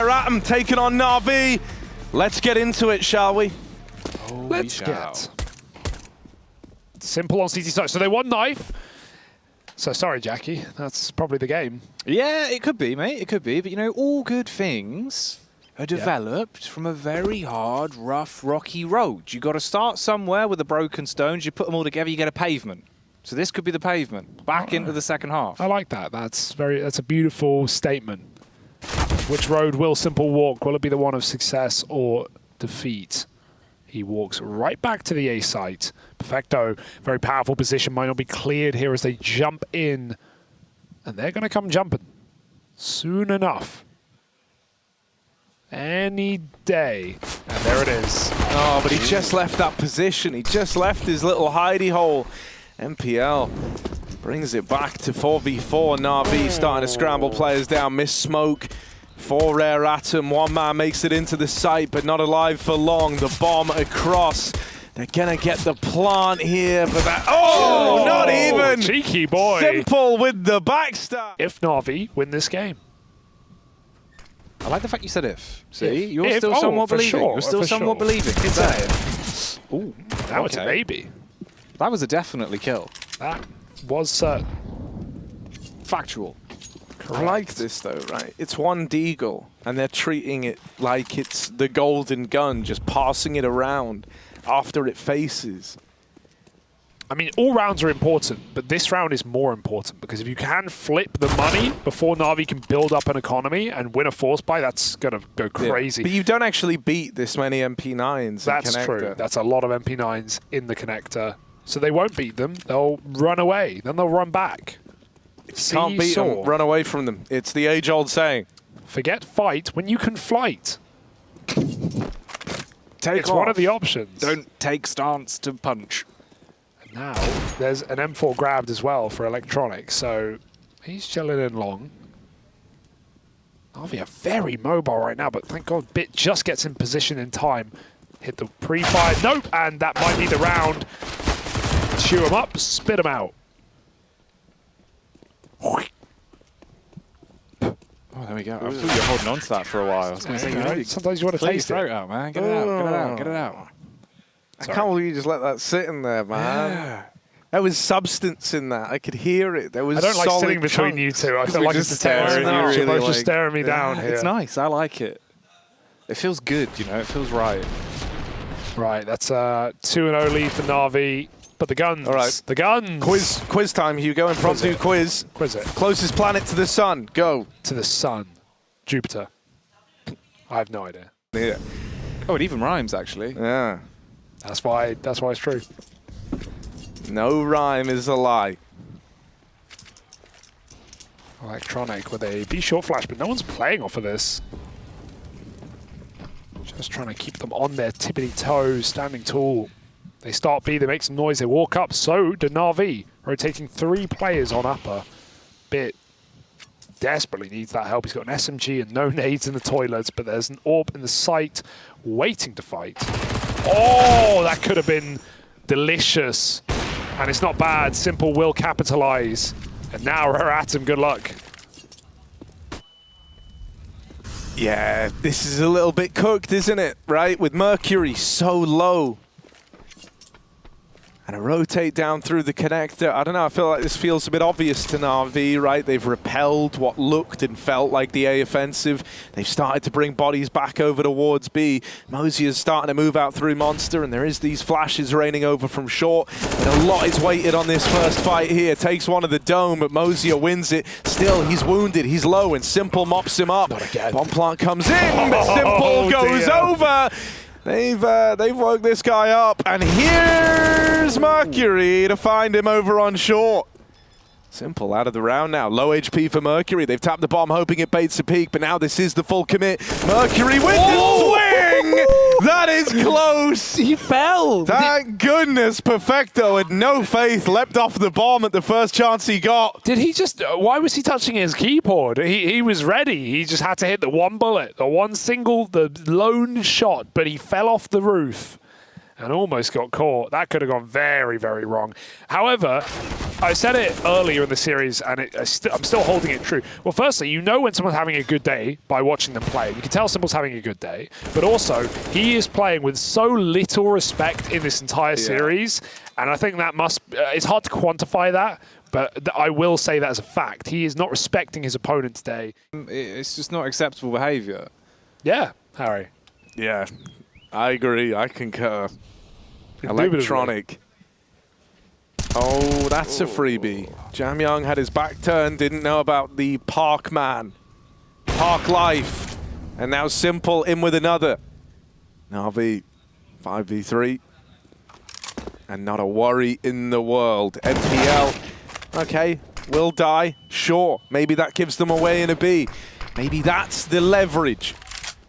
parhaat taking on NaVi. Let's get into it, shall we? Oh, let's get simple on CT side. So they won knife. So sorry, Jackie. That's probably the game. Yeah, it could be, mate. It could be. But, you know, all good things are developed from a very hard, rough, rocky road. You got to start somewhere with the broken stones. You put them all together, you get a pavement. So this could be the pavement. Back into the second half. I like that. That's a beautiful statement. Which road will Simple walk? Will it be the one of success or defeat? He walks right back to the A site. Perfecto, very powerful position. Might not be cleared here as they jump in. And they're going to come jumping soon enough. Any day. And there it is. Oh, but he just left that position. He just left his little hidey hole. MPL brings it back to 4v4. NaVi starting to scramble players down. Miss smoke for Rare Atom. One man makes it into the site, but not alive for long. The bomb across. They're gonna get the plant here, but that. Oh, not even. Cheeky boy. Simple with the backstab. If NaVi win this game. I like the fact you said if. See, you're if, still somewhat believing. Sure, you're still somewhat believing. It's a Ooh, now it's a maybe. That was a definitely kill. That was certain. Factual. I like this though, right? It's one deagle, and they're treating it like it's the golden gun, just passing it around after it faces. I mean, all rounds are important, but this round is more important because if you can flip the money before NaVi can build up an economy and win a force buy, that's going to go crazy. Yeah. But you don't actually beat this many MP9s. That's true. That's a lot of MP9s in the connector. So they won't beat them. They'll run away. Then they'll run back. Can't beat them. Run away from them. It's the age-old saying. Forget fight when you can flight. It's one of the options. Don't take stance to punch. And now there's an M4 grabbed as well for electronics. So he's chilling in long. NaVi are very mobile right now, but thank God Bit just gets in position in time. Hit the pre-fire. Nope. And that might be the round. Chew him up, spit him out. Oh, there we go. I thought you were holding on to that for a while. I was going to say, sometimes you want to taste throw it. it out, man. Get it out, get it out, get it out. I can't believe you just let that sit in there, man. Yeah. There was substance in that. I could hear it. There was I don't like solid sitting between you two. I feel like it's just a terror. staring at you, You're really, both just staring me down here. It's nice. I like it. It feels good, you know. It feels right. Right, that's a 2-0 lead for NaVi. But the guns. All right. The guns. Quiz time, Hugo. Impromptu quiz. Quiz it. Closest planet to the sun. Go. To the sun. Jupiter. I have no idea. Yeah. Oh, it even rhymes, actually. Yeah. That's why it's true. No rhyme is a lie. Electronic with a B short flash, but no one's playing off of this. Just trying to keep them on their tippity toes, standing tall. They start B, they make some noise, they walk up. So do NaVi, rotating 3 players on upper. Bit desperately needs that help. He's got an SMG and no nades in the toilets, but there's an AWP in the site waiting to fight. Oh, that could have been delicious. And it's not bad. Simple will capitalize. And now Rare Atom, good luck. Yeah, this is a little bit cooked, isn't it? Right? With Mercury so low. And a rotate down through the connector. I don't know, I feel like this feels a bit obvious to NaVi, right? They've repelled what looked and felt like the A offensive. They've started to bring bodies back over towards B. Mosier's starting to move out through Monster, and there is these flashes raining over from short. And a lot is weighted on this first fight here. Takes one of the dome, but Mosier wins it. Still, he's wounded, he's low, and Simple mops him up. Not again. Bomb plant comes in, but Simple goes over. They've woke this guy up, and here's Mercury to find him over on short. Simple out of the round now. Low HP for Mercury. They've tapped the bomb, hoping it baits a peak, but now this is the full commit. Mercury with the swing! That is close! He fell! Thank goodness Perfecto had no faith, leapt off the bomb at the first chance he got. Did he just, why was he touching his keyboard? He was ready. He just had to hit the one bullet, the lone shot, but he fell off the roof and almost got caught. That could have gone very, very wrong. However, I said it earlier in the series, and I'm still holding it true. Well, firstly, you know when someone's having a good day by watching them play. You can tell Simple's having a good day, but also he is playing with so little respect in this entire series, and I think that it's hard to quantify that, but I will say that as a fact. He is not respecting his opponent today. It's just not acceptable behaviour. Yeah, Harry. Yeah, I agree. I concur. Electronic. Oh, that's a freebie. Jamyang had his back turned, didn't know about the Park man. Park life. And now Simple in with another. NaVi 5v3. And not a worry in the world. MPL. Okay, will die. Sure. Maybe that gives them away in a B. Maybe that's the leverage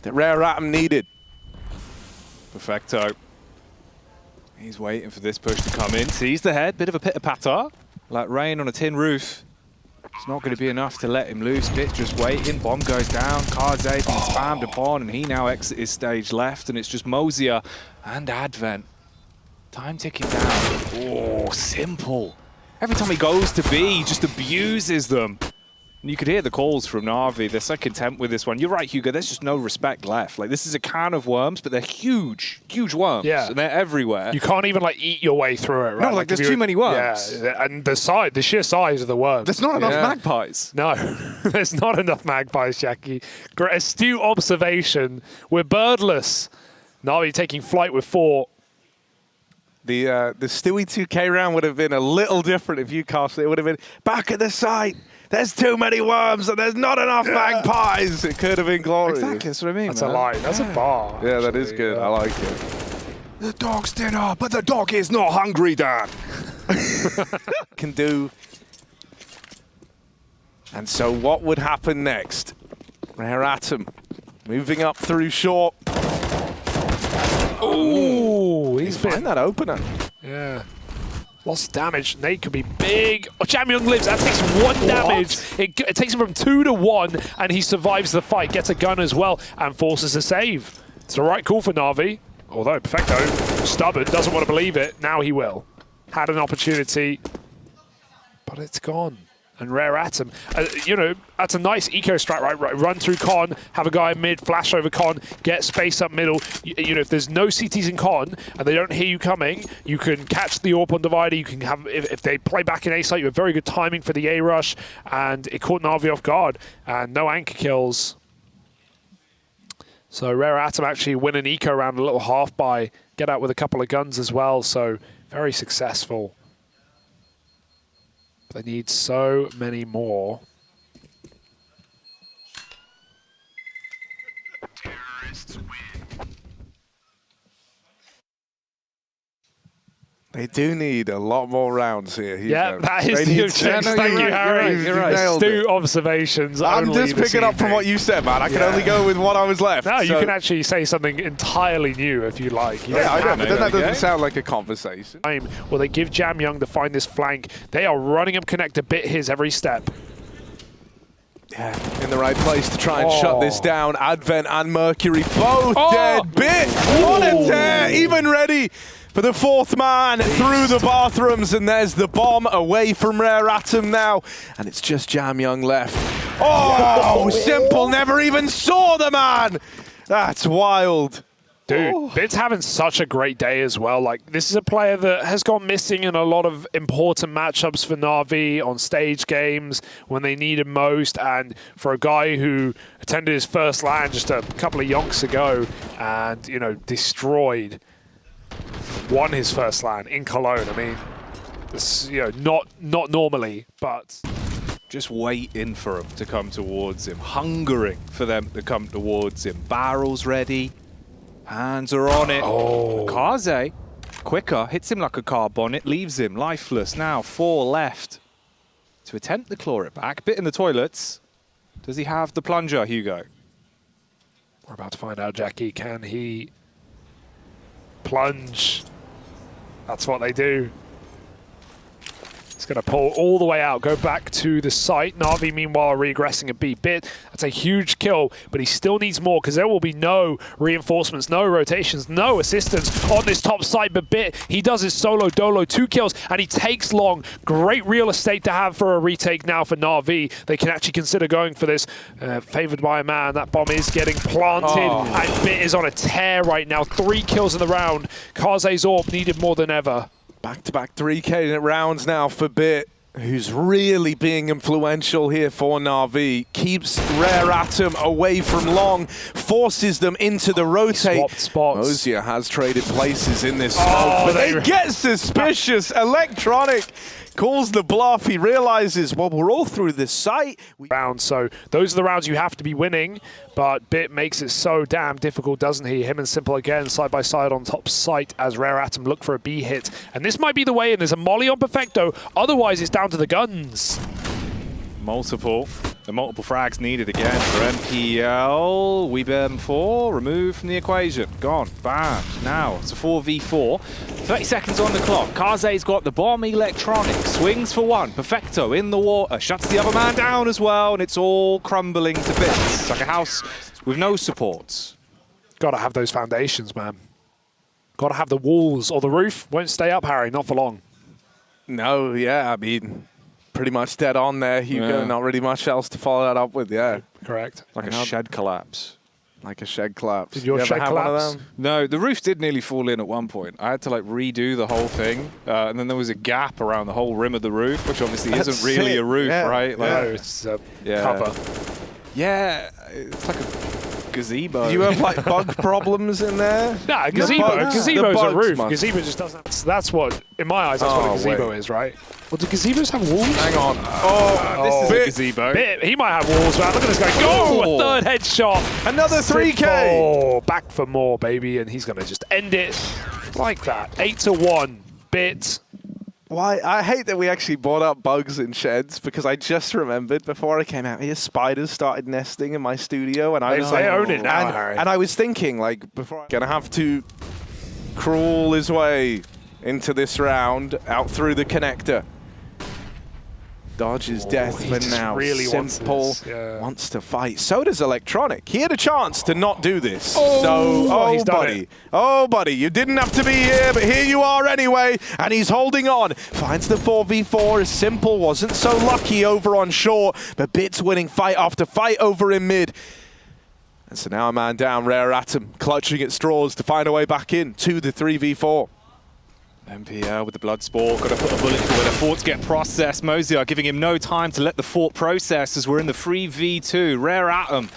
that Rare Atom needed. Perfecto. He's waiting for this push to come in. Sees the head, bit of a pitter-patter, like rain on a tin roof. It's not going to be enough to let him loose. Bit just waiting. Bomb goes down. coldzera being spammed upon, and he now exits his stage left, and it's just Mosier and Advent. Time ticking down. Oh, Simple. Every time he goes to B, he just abuses them. And you could hear the calls from NaVi. They're so content with this one. You're right, Hugo. There's just no respect left. Like, this is a can of worms, but they're huge, huge worms. Yeah. And they're everywhere. You can't even, like, eat your way through it, right? No, like there's too many worms. Yeah, and the sheer size of the worms. There's not enough magpies. No, there's not enough magpies, Jackie. Great, astute observation. We're birdless. NaVi taking flight with 4. The Stewie 2K round would have been a little different if you cast it. It would have been back at the site. There's too many worms and there's not enough magpies. It could have been glorious. Exactly, that's what I mean. That's a line. That's a bar. Yeah, that is good. I like it. The dog's dinner, but the dog is not hungry, Dan. Can do. And so what would happen next? Rare Atom moving up through short. Ooh, he's Find that opener. Yeah. Lots of damage. Nate could be big. Oh, Jamyang lives. That takes 1 damage. It takes him from 2 to 1, and he survives the fight. Gets a gun as well, and forces a save. It's the right call for NaVi. Although, Perfecto, stubborn, doesn't want to believe it. Now he will. Had an opportunity, but it's gone. And Rare Atom, you know, that's a nice eco strat, right? Run through Con, have a guy in mid, flash over Con, get space up middle. You know, if there's no CTs in Con and they don't hear you coming, you can catch the AWP on Divider. You can have, if they play back in A site, you have very good timing for the A rush, and it caught NaVi off guard, and no anchor kills. So Rare Atom actually win an eco round, a little half by, get out with a couple of guns as well. So very successful. They need so many more. They do need a lot more rounds here. Yeah, that is the objective. Thank you, Harry. You're right. Astute observations. I'm just picking up from what you said, man. I can only go with what I was left. No, you can actually say something entirely new if you like. Yeah, I know, but then that doesn't sound like a conversation. Well, they give Jamyang to find this flank. They are running up connect to bit his every step. Yeah, in the right place to try and shut this down. Advent and Mercury both dead. Bit on a tear, even ready for the 4th man through the bathrooms, and there's the bomb away from Rare Atom now, and it's just Jamyang left. Oh, Simple never even saw the man. That's wild. Dude, Bit's having such a great day as well. Like, this is a player that has gone missing in a lot of important matchups for NaVi on stage games when they need him most. And for a guy who attended his first LAN just a couple of yonks ago and, you know, won his first LAN in Cologne. I mean, this, you know, not normally, but just waiting for them to come towards him, hungering for them to come towards him. Barrels ready. Hands are on it. Oh. Kaze, quicker, hits him like a car bonnet, leaves him lifeless. Now 4 left to attempt to claw it back. Bit in the toilets. Does he have the plunger, Hugo? We're about to find out, Jackie. Can he plunge? That's what they do. It's going to pull all the way out, go back to the site. Navi, meanwhile, regressing a bit. That's a huge kill, but he still needs more because there will be no reinforcements, no rotations, no assistance on this top side. But Bit, he does his solo dolo, 2 kills, and he takes long. Great real estate to have for a retake now for Navi. They can actually consider going for this. Favored by a man. That bomb is getting planted, and Bit is on a tear right now. 3 kills in the round. Kaze's AWP needed more than ever. Back-to-back 3K rounds now for Bit, who's really being influential here for Na'Vi. Keeps Rare Atom away from long, forces them into the rotate. Swapped spots. Mozia has traded places in this smoke, but they get suspicious. Electronic calls the bluff. He realizes, well, we're all through this site. Round, so those are the rounds you have to be winning, but Bit makes it so damn difficult, doesn't he? Him and Simple again, side by side on top site as Rare Atom look for a B hit. And this might be the way in. There's a molly on Perfecto, otherwise it's down to the guns. The multiple frags needed again for MPL. WeBurn4 removed from the equation. Gone. Bam. Now it's a 4v4. 30 seconds on the clock. Kaze's got the bomb. Electronic swings for 1. Perfecto in the water. Shuts the other man down as well, and it's all crumbling to bits. It's like a house with no supports. Got to have those foundations, man. Got to have the walls, or the roof won't stay up, Harry. Not for long. No, yeah, I mean, pretty much dead on there, Hugo. Not really much else to follow that up with, yeah. Correct. Like a shed collapse. Like a shed collapse. Did your shed have collapse? one of them? No, the roof did nearly fall in at one point. I had to like redo the whole thing, and then there was a gap around the whole rim of the roof, which obviously isn't really a roof, right? Like, No, it's a cover. Yeah, it's like a gazebo. Do you have like bug problems in there? Nah, a gazebo's a roof. Must. Gazebo just doesn't. That's what, in my eyes, that's what a gazebo is, right? Well, do gazebos have walls? Hang on. This is a gazebo. Bit, he might have walls, man. Look at this guy go! A third headshot. Another 3K. Oh, back for more, baby, and he's gonna just end it like that. 8-1. Bit. Why? I hate that we actually brought up bugs in sheds, because I just remembered before I came out here, spiders started nesting in my studio, and I was like, they own it now, Harry. And I was thinking, like, before I'm gonna have to crawl his way into this round, out through the connector. Dodges death for now. Really Simple wants to fight. So does Electronic. He had a chance to not do this. He's buddy. Oh, buddy, you didn't have to be here, but here you are anyway. And he's holding on. Finds the 4v4. Simple wasn't so lucky over on short, but Bit's winning fight after fight over in mid. And so now a man down, Rare Atom, clutching at straws to find a way back in to the 3v4. MPL with the blood sport, got to put a bullet through where the forts get processed. Mozia giving him no time to let the fort process as we're in the 3v2. Rare Atom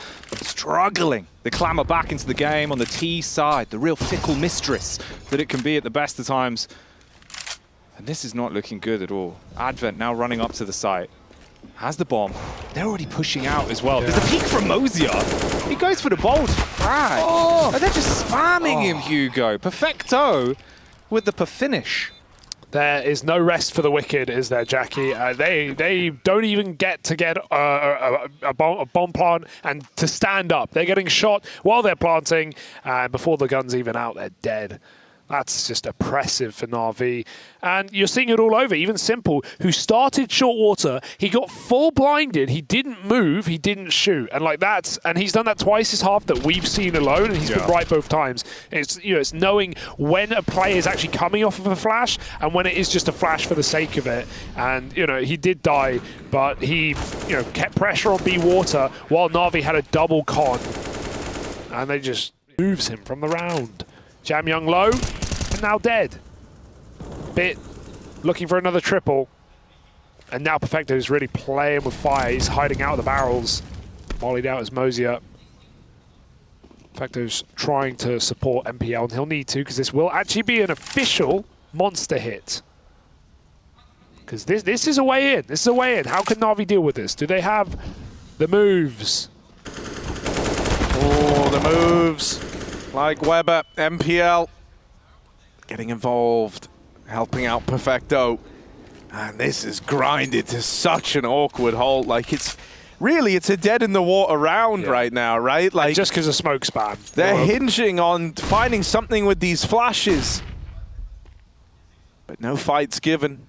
struggling. They clamber back into the game on the T side, the real fickle mistress that it can be at the best of times. And this is not looking good at all. Advent now running up to the site. Has the bomb. They're already pushing out as well. There's a peek from Mozia. He goes for the bold frag. And they're just spamming him, Hugo. Perfecto with the finish. There is no rest for the wicked, is there, Jackie? They don't even get a bomb plant and to stand up. They're getting shot while they're planting, and before the gun's even out, they're dead. That's just oppressive for Na'Vi. And you're seeing it all over. Even Simple, who started short water, he got full blinded. He didn't move. He didn't shoot. And like that, and he's done that twice his half that we've seen alone, and he's been right both times. It's, you know, it's knowing when a player is actually coming off of a flash and when it is just a flash for the sake of it. And, you know, he did die, but he, you know, kept pressure on B water while Na'Vi had a double con. And they just moves him from the round. Jam Young low, and now dead. Bit looking for another triple. And now Perfecto is really playing with fire. He's hiding out of the barrels. Mollied out as Mozia. Perfecto's trying to support MPL, and he'll need to, because this will actually be an official monster hit. Because this is a way in. This is a way in. How can Na'Vi deal with this? Do they have the moves? Oh, the moves. Like Weber, MPL getting involved, helping out Perfecto. And this is grinded to such an awkward halt. Like, it's really, it's a dead in the water round right now, right? Like, and just because of smoke spam. They're hinging on finding something with these flashes. But no fights given.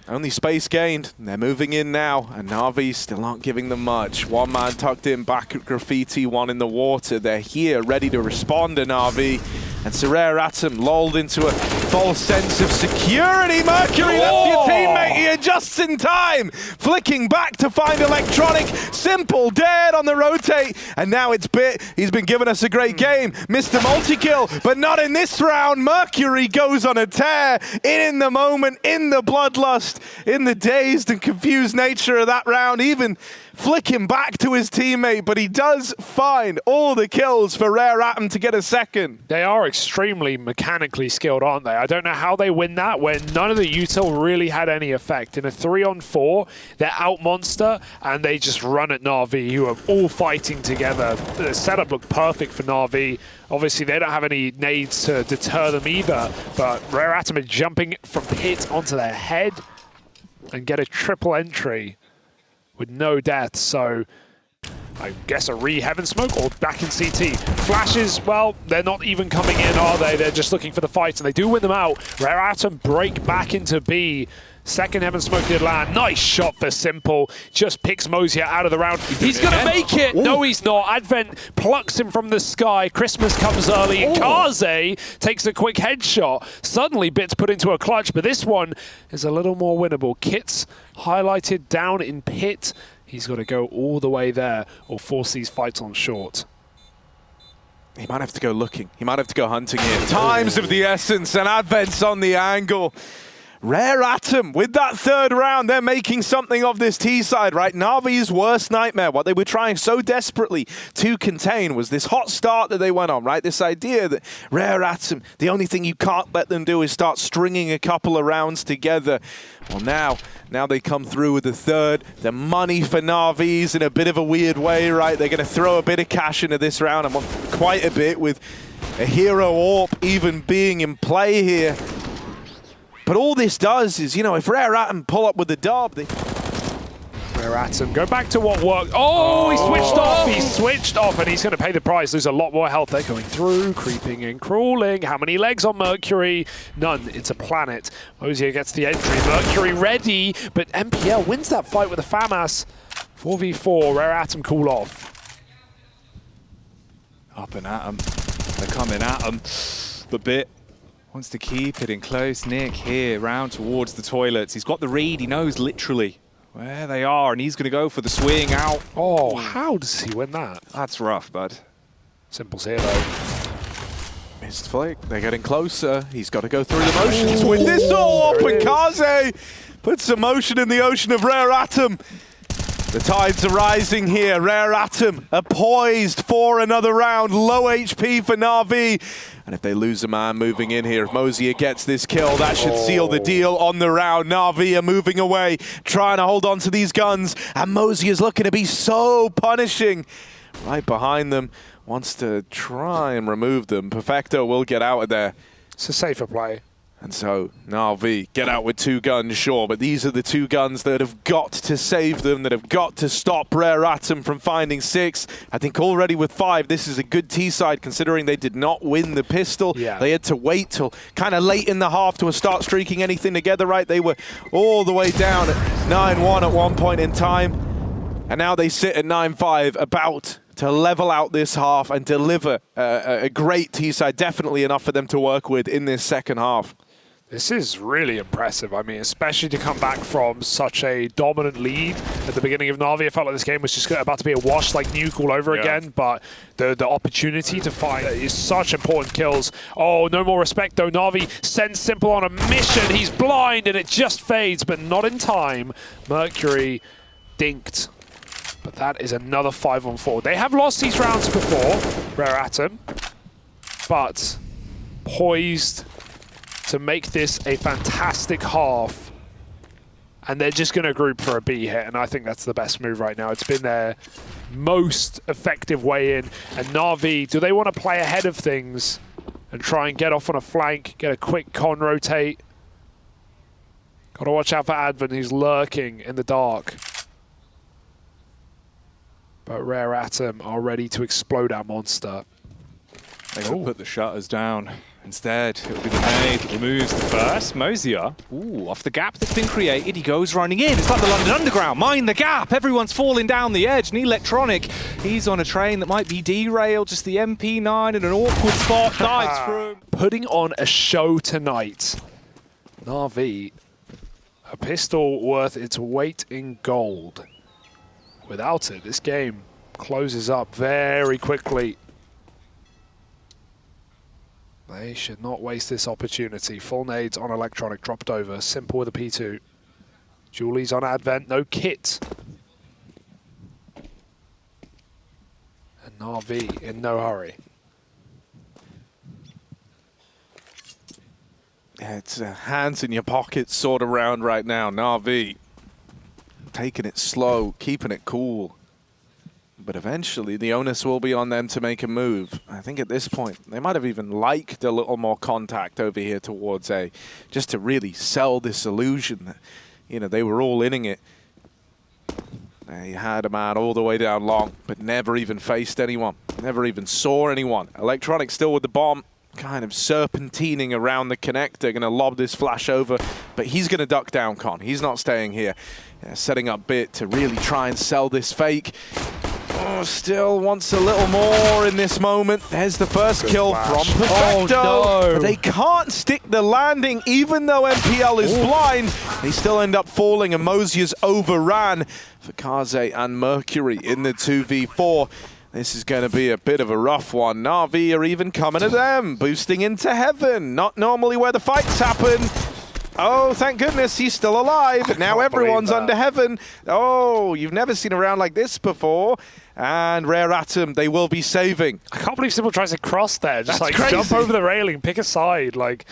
Only space gained. They're moving in now, and Navi still aren't giving them much. One man tucked in back at Graffiti, one in the water. They're here, ready to respond to Navi. And Sorare Atom lulled into a false sense of security. Mercury left your teammate here just in time. Flicking back to find Electronic. Symple dead on the rotate. And now it's Bit. He's been giving us a great game. Mr. Multi-kill, but not in this round. Mercury goes on a tear. In the moment, in the bloodlust, in the dazed and confused nature of that round. Even flicking back to his teammate, but he does find all the kills for Rare Atom to get a second. They are extremely mechanically skilled, aren't they? I don't know how they win that when none of the util really had any effect. In a 3-on-4, they're out monster, and they just run at NaVi, who are all fighting together. The setup looked perfect for NaVi. Obviously, they don't have any nades to deter them either, but Rare Atom are jumping from pit onto their head and get a triple entry with no death, so I guess a re-heaven smoke or back in CT. Flashes, well, they're not even coming in, are they? They're just looking for the fights, and they do win them out. Rare Atom break back into B. Second heaven smoke did land. Nice shot for Symple. Just picks Mosier out of the round. He's going to make it. Ooh. No, he's not. Advent plucks him from the sky. Christmas comes early. Kaze takes a quick headshot. Suddenly, Bit's put into a clutch, but this one is a little more winnable. Kit's highlighted down in pit. He's got to go all the way there or force these fights on short. He might have to go looking. He might have to go hunting here. Times of the essence, and Advent's on the angle. Rare Atom, with that third round, they're making something of this T-side, right? Navi's worst nightmare, what they were trying so desperately to contain was this hot start that they went on, right? This idea that Rare Atom, the only thing you can't let them do is start stringing a couple of rounds together. Well, now they come through with the third. The money for Navi's in a bit of a weird way, right? They're going to throw a bit of cash into this round, and quite a bit, with a hero AWP even being in play here. But all this does is, you know, if Rare Atom pull up with the dub, Rare Atom, go back to what worked. Oh, he switched off. He switched off, and he's going to pay the price. There's a lot more health. They're going through, creeping and crawling. How many legs on Mercury? None. It's a planet. Mosier gets the entry. Mercury ready, but MPL wins that fight with a FAMAS. 4v4. Rare Atom cool off. Up and at him. They're coming at him. The Bit wants to keep it in close. Nick here, round towards the toilets. He's got the read. He knows literally where they are, and he's going to go for the swing out. Oh, how does he win that? That's rough, bud. Simple's here, though. Missed flick. They're getting closer. He's got to go through the motions with this all up, and Kaze puts some motion in the ocean of Rare Atom. The tides are rising here. Rare Atom are poised for another round. Low HP for Navi. And if they lose a man moving in here, if Mosier gets this kill, that should seal the deal on the round. Navi are moving away, trying to hold on to these guns. And Mosier's looking to be so punishing. Right behind them, wants to try and remove them. Perfecto will get out of there. It's a safer play. And so, NaVi get out with 2 guns, sure, but these are the 2 guns that have got to save them, that have got to stop Rare Atom from finding 6. I think already with 5, this is a good T-side considering they did not win the pistol. Yeah. They had to wait till kind of late in the half to start streaking anything together, right? They were all the way down at 9-1 at one point in time, and now they sit at 9-5, about to level out this half and deliver a great T-side, definitely enough for them to work with in this second half. This is really impressive. I mean, especially to come back from such a dominant lead at the beginning of NaVi. I felt like this game was just about to be a wash like Nuke all over again, but the opportunity to find is such important kills. Oh, no more respect though. NaVi sends Symple on a mission. He's blind and it just fades, but not in time. Mercury dinked. But that is another 5-on-4. They have lost these rounds before, Rare Atom, but poised to make this a fantastic half. And they're just going to group for a B hit, and I think that's the best move right now. It's been their most effective way in. And NaVi, do they want to play ahead of things and try and get off on a flank, get a quick con rotate? Got to watch out for Advent, who's lurking in the dark. But Rare Atom are ready to explode our monster. They will put the shutters down. Instead, it will be the nade that removes the first. Mosier, off the gap that's been created, he goes running in. It's like the London Underground. Mind the gap. Everyone's falling down the edge. And Electronic, he's on a train that might be derailed. Just the MP9 in an awkward spot. Dives through. Putting on a show tonight. NaVi, a pistol worth its weight in gold. Without it, this game closes up very quickly. They should not waste this opportunity. Full nades on Electronic, dropped over. Simple with a P2. Julie's on Advent, no kit. And NaVi in no hurry. Yeah, it's a hands in your pockets sort of round right now. NaVi taking it slow, keeping it cool. But eventually, the onus will be on them to make a move. I think at this point, they might have even liked a little more contact over here towards A, just to really sell this illusion that, you know, they were all inning it. They had a man all the way down long, but never even faced anyone, never even saw anyone. Electronic still with the bomb, kind of serpentining around the connector, going to lob this flash over, but he's going to duck down, Con. He's not staying here. Setting up Bit to really try and sell this fake. Oh, still wants a little more in this moment. There's the first kill from Perfecto. Oh, no. They can't stick the landing, even though MPL is blind. They still end up falling, and Mosier's overran for Kaze and Mercury in the 2v4. This is going to be a bit of a rough one. NaVi are even coming at them, boosting into heaven. Not normally where the fights happen. Oh, thank goodness he's still alive. Now everyone's under heaven. Oh, you've never seen a round like this before. And Rare Atom, they will be saving. I can't believe Simple tries to cross there. Just That's like crazy. jump over the railing, pick a side. Like,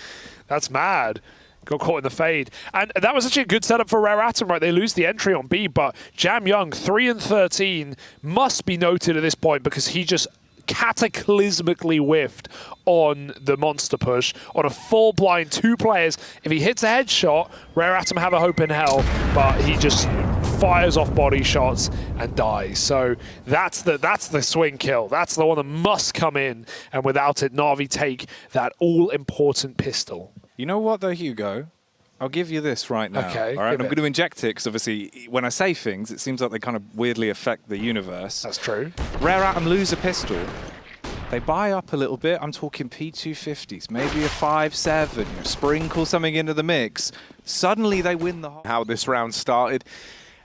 that's mad. Got caught in the fade. And that was actually a good setup for Rare Atom, right? They lose the entry on B, but Jam Young, 3 and 13, must be noted at this point because he just cataclysmically whiffed on the monster push on a full blind 2 players. If he hits a headshot, Rare Atom have a hope in hell, but he just fires off body shots and dies. So that's the swing kill. That's the one that must come in, and without it, NaVi take that all-important pistol. You know what, though, Hugo? I'll give you this right now. Okay, all right, I'm give going to inject it because obviously when I say things, it seems like they kind of weirdly affect the universe. That's true. Rare Atom lose a pistol. They buy up a little bit. I'm talking P250s, maybe a 5.7, you know, sprinkle something into the mix. Suddenly they win the whole... How this round started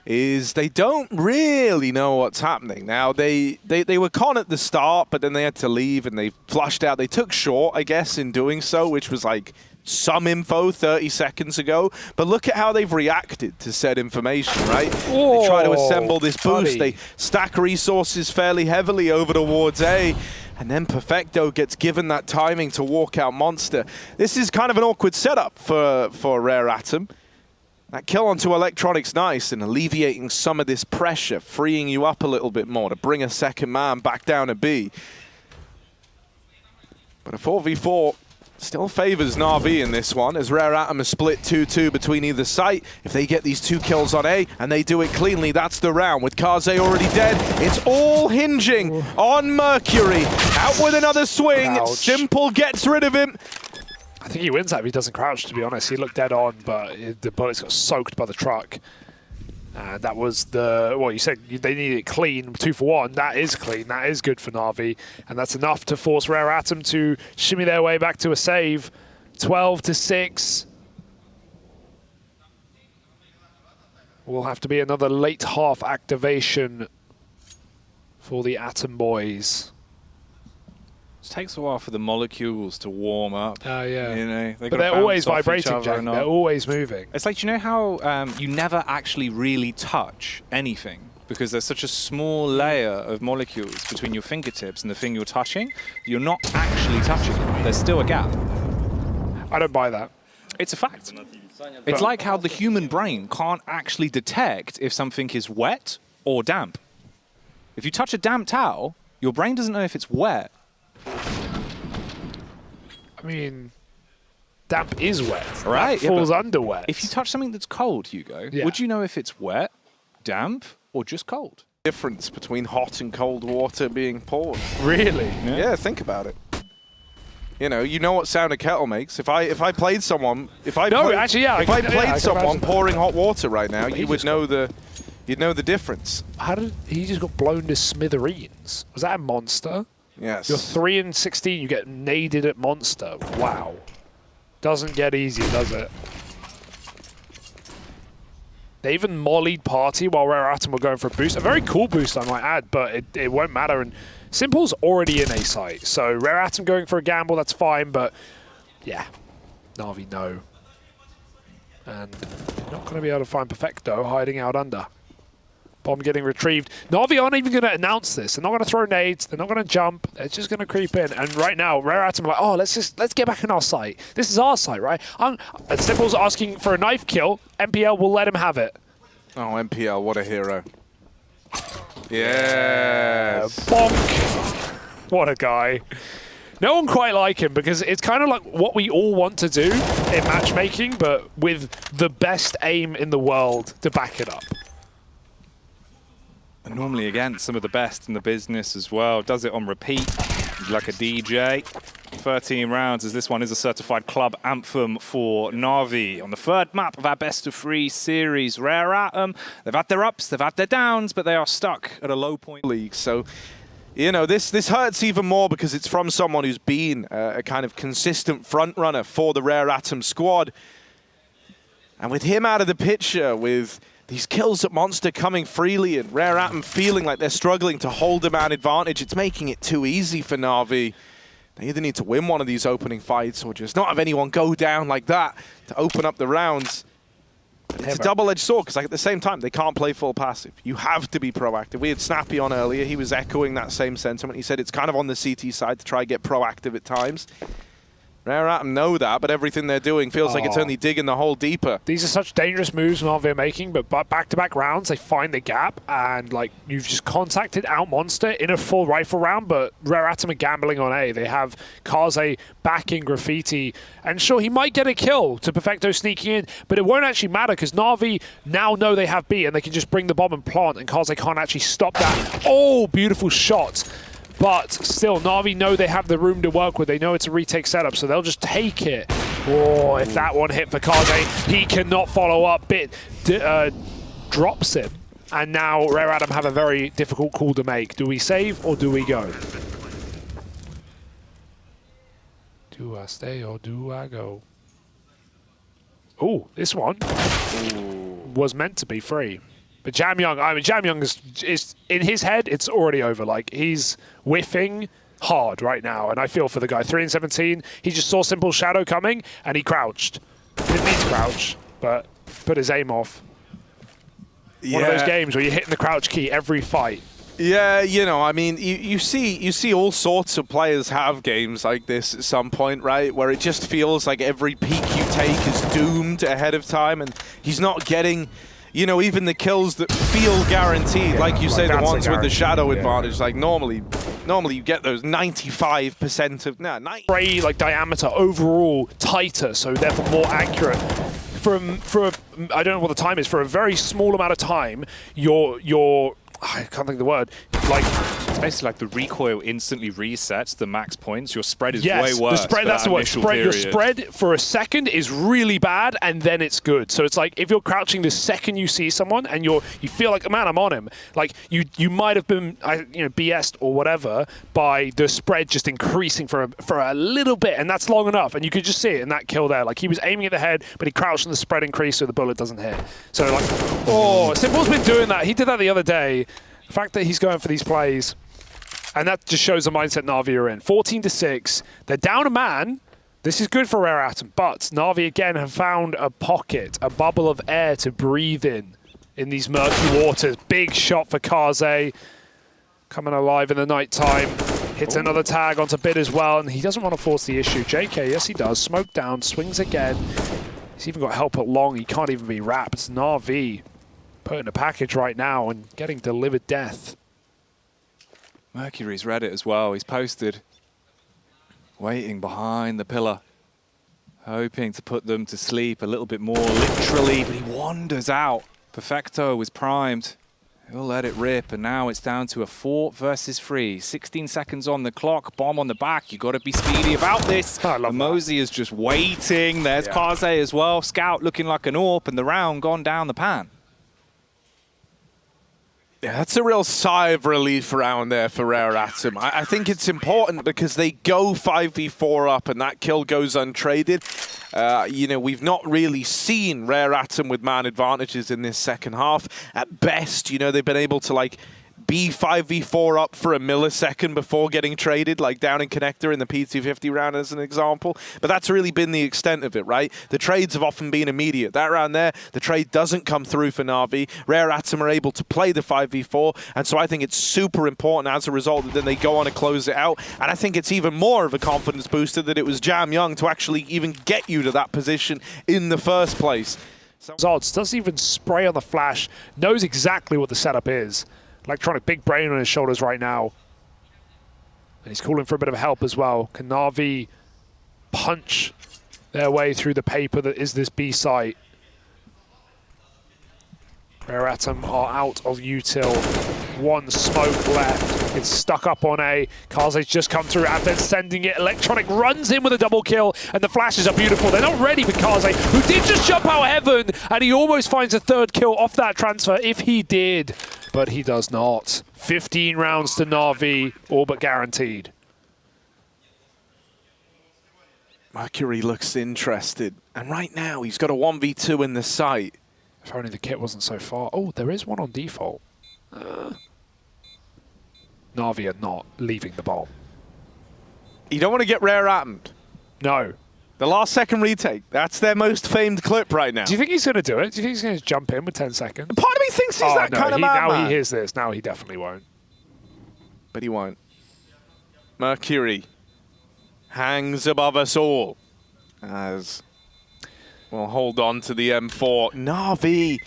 is they don't really know what's happening. Now, they were con at the start, but then they had to leave and they flushed out. They took short, I guess, in doing so, which was like some info 30 seconds ago. But look at how they've reacted to said information, right? They try to assemble this boost. They stack resources fairly heavily over towards A. And then Perfecto gets given that timing to walk out Monster. This is kind of an awkward setup for Rare Atom. That kill onto Electronic's nice and alleviating some of this pressure, freeing you up a little bit more to bring a second man back down to B. But a 4v4 still favors NaVi in this one, as Rare Atom is split 2-2 between either site. If they get these 2 kills on A, and they do it cleanly, that's the round. With Kaze already dead, it's all hinging on Mercury. Out with another swing, Ouch. Simple gets rid of him. I think he wins that if he doesn't crouch, to be honest. He looked dead on, but the bullets got soaked by the truck. And that was the, well, you said they needed it clean, 2 for 1. That is clean. That is good for NaVi. And that's enough to force Rare Atom to shimmy their way back to a save. 12-6. Will have to be another late half activation for the Atom boys. It takes a while for the molecules to warm up. Oh, yeah. You know, But they're always vibrating, Jack. They're always moving. It's like, you know how you never actually really touch anything because there's such a small layer of molecules between your fingertips and the thing you're touching, you're not actually touching it. There's still a gap. I don't buy that. It's a fact. It's like how the human brain can't actually detect if something is wet or damp. If you touch a damp towel, your brain doesn't know if it's wet. I mean, damp is wet. Right, That falls under wet. If you touch something that's cold, Hugo, Yeah. would you know if it's wet, damp, or just cold? Difference between hot and cold water being poured. Really? Yeah, think about it. You know what sound a kettle makes. If I played someone, if I played someone pouring hot water right now, you would know you'd know the difference. How did he just got blown to smithereens? Was that a monster? Yes. You're 3-16. You get naded at monster. Wow. Doesn't get easy, does it? They even mollied party while Rare Atom were going for a boost. A very cool boost, I might add, but it won't matter. And Simple's already in A site, so Rare Atom going for a gamble, that's fine, but yeah, Navi no. And you're not going to be able to find Perfecto hiding out under. Bomb getting retrieved. Navi aren't even going to announce this. They're not going to throw nades. They're not going to jump. They're just going to creep in. And right now, Rare Atom are like, oh, let's get back in our site. This is our site, right? And Simple's asking for a knife kill. MPL will let him have it. Oh, MPL, what a hero. Yes. Bonk. What a guy. No one quite like him because it's kind of like what we all want to do in matchmaking, but with the best aim in the world to back it up. And normally against some of the best in the business as well. Does it on repeat, like a DJ. 13 rounds, as this one is a certified club anthem for Navi on the third map of our best of 3 series. Rare Atom, they've had their ups, they've had their downs, but they are stuck at a low point. League. So, this hurts even more because it's from someone who's been a kind of consistent front runner for the Rare Atom squad. And with him out of the picture, with these kills at Monster coming freely and Rare Atom feeling like they're struggling to hold a man advantage, it's making it too easy for Navi. They either need to win one of these opening fights or just not have anyone go down like that to open up the rounds. It's a double-edged sword because at the same time, they can't play full passive. You have to be proactive. We had Snappy on earlier. He was echoing that same sentiment. He said it's kind of on the CT side to try and get proactive at times. Rare Atom know that, but everything they're doing feels like it's only digging the hole deeper. These are such dangerous moves Navi are making, but back-to-back rounds, they find the gap, and like you've just contacted out Monster in a full rifle round, but Rare Atom are gambling on A. They have Kaze backing Graffiti, and sure, he might get a kill to Perfecto sneaking in, but it won't actually matter because Navi now know they have B, and they can just bring the bomb and plant, and Kaze can't actually stop that. Oh, beautiful shot. But still, Navi know they have the room to work with. They know it's a retake setup, so they'll just take it. Oh, if that one hit for Kaze, he cannot follow up. Bit drops him. And now Rare Atom have a very difficult call to make. Do we save or do we go? Do I stay or do I go? Oh, this one was meant to be free. But Jamyoung is in his head, it's already over. Like, he's whiffing hard right now, and I feel for the guy. 3-17, he just saw Simple Shadow coming, and he crouched. He didn't need to crouch, but put his aim off. Yeah. One of those games where you're hitting the crouch key every fight. Yeah, I mean, you see all sorts of players have games like this at some point, right? Where it just feels like every peak you take is doomed ahead of time, and he's not getting... even the kills that feel guaranteed, like you say, the ones with the shadow advantage, like normally you get those 95% of, spray like diameter overall tighter, so therefore more accurate. I don't know what the time is, for a very small amount of time, your I can't think of the word, like... It's basically like the recoil instantly resets the max points. Your spread is way worse. The spread, that's the word. Your spread for a second is really bad, and then it's good. So it's like if you're crouching the second you see someone, and you feel like, man, I'm on him. Like you might have been BS'd or whatever by the spread just increasing for a little bit, and that's long enough. And you could just see it in that kill there. Like he was aiming at the head, but he crouched and the spread increased so the bullet doesn't hit. So like, oh, Simple's been doing that. He did that the other day. The fact that he's going for these plays, and that just shows the mindset Navi are in. 14-6, they're down a man. This is good for Rare Atom, but Navi again have found a pocket, a bubble of air to breathe in these murky waters. Big shot for Kaze, coming alive in the night time. Hits another tag onto Bid as well, and he doesn't want to force the issue. JK, yes he does. Smoke down, swings again. He's even got help at long. He can't even be wrapped. Navi putting a package right now and getting delivered death. Mercury's read it as well. He's posted, waiting behind the pillar, hoping to put them to sleep a little bit more literally, but he wanders out. Perfecto was primed. He'll let it rip, and now it's down to a 4 versus 3. 16 seconds on the clock, bomb on the back. You got to be speedy about this. I love Mosey is just waiting. There's Kaze as well. Scout looking like an AWP, and the round gone down the pan. Yeah, that's a real sigh of relief around there for Rare Atom. I think it's important because they go 5v4 up and that kill goes untraded. You know, we've not really seen Rare Atom with man advantages in this second half. At best, you know, they've been able to, like, be 5v4 up for a millisecond before getting traded, like down in Connector in the P250 round as an example. But that's really been the extent of it, right? The trades have often been immediate. That round there, the trade doesn't come through for Na'Vi. Rare Atom are able to play the 5v4, and so I think it's super important as a result that then they go on and close it out. And I think it's even more of a confidence booster that it was Jam Young to actually even get you to that position in the first place. Zods doesn't even spray on the flash, knows exactly what the setup is. Electronic big brain on his shoulders right now. And he's calling for a bit of help as well. Can Na'Vi punch their way through the paper that is this B site? Rare Atom are out of util. One smoke left. It's stuck up on A. Kaze's just come through. Advent sending it. Electronic runs in with a double kill, and the flashes are beautiful. They're not ready for Kaze, who did just jump out heaven, and he almost finds a third kill off that transfer if he did, but he does not. 15 rounds to Na'Vi, all but guaranteed. Mercury looks interested, and right now he's got a 1v2 in the site. If only the kit wasn't so far. Oh, there is one on default. Na'Vi are not leaving the bomb. You don't want to get Rare Atomed. No. The last second retake, that's their most famed clip right now. Do you think he's going to do it? Do you think he's going to jump in with 10 seconds? Part of me thinks he's that kind of man. Now he hears this. Now he definitely won't. But he won't. Mercury hangs above us all as we'll hold on to the M4. Na'Vi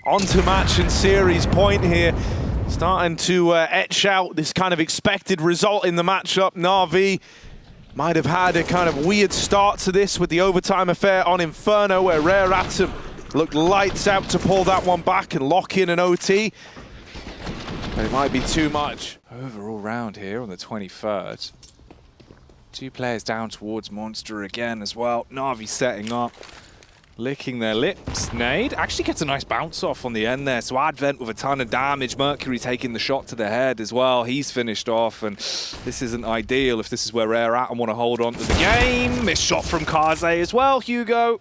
onto match and series point here. Starting to etch out this kind of expected result in the matchup. Na'Vi might have had a kind of weird start to this with the overtime affair on Inferno, where Rare Atom looked lights out to pull that one back and lock in an OT. But it might be too much. Overall round here on the 23rd. 2 players down towards Monster again as well. Na'Vi setting up. Licking their lips. Nade actually gets a nice bounce off on the end there. So Advent with a ton of damage. Mercury taking the shot to the head as well. He's finished off, and this isn't ideal if this is where Rare Atom want to hold on to the game. Missed shot from Kaze as well, Hugo.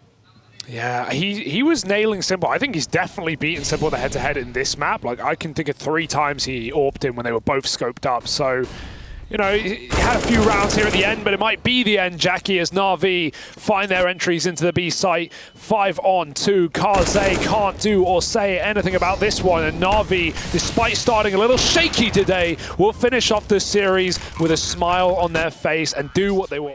Yeah, he was nailing Simple. I think he's definitely beaten Simple the head-to-head in this map. Like, I can think of 3 times he AWP'd him when they were both scoped up. So, you know, he had a few rounds here at the end, but it might be the end, Jackie, as Na'Vi find their entries into the B site. 5 on 2. Kaze can't do or say anything about this one, and Na'Vi, despite starting a little shaky today, will finish off this series with a smile on their face and do what they were